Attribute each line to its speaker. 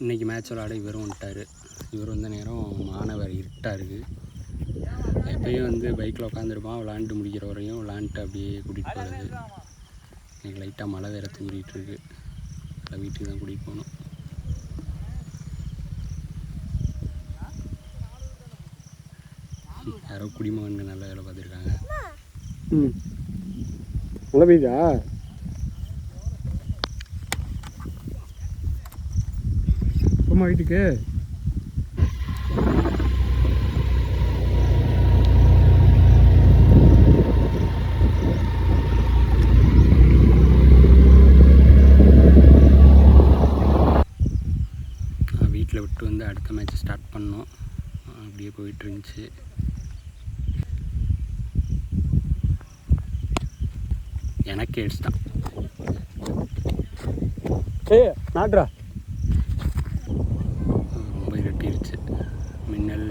Speaker 1: இன்றைக்கி மேட்ச் விளாட இவரும் வந்துட்டார். இவர் வந்த நேரம் மாணவர் இருட்டாக இருக்குது. எப்பயும் வந்து பைக்கில் உட்காந்துருப்பான், விளாண்டு முடிக்கிற வரையும் விளாண்டுட்டு அப்படியே கூட்டிகிட்டு போகிறது. எனக்கு லைட்டாக மழை வேறு தூரிகிட்ருக்கு. அதை வீட்டுக்கு தான் கூட்டிகிட்டு போகணும். யாரோ குடிமகன்கள் நல்ல வேலை பார்த்துருக்காங்க.
Speaker 2: மழை பெய்யுதா? அம்மா வீட்டுக்கு
Speaker 1: வீட்டில் விட்டு வந்து அடுத்த மேட்ச் ஸ்டார்ட் பண்ணோம். அப்படியே போயிட்டு இருந்துச்சு. எனக்கு எடுத்தான்.
Speaker 2: நாட்ரா
Speaker 1: ரொம்ப இருட்டிருச்சு. மின்னல்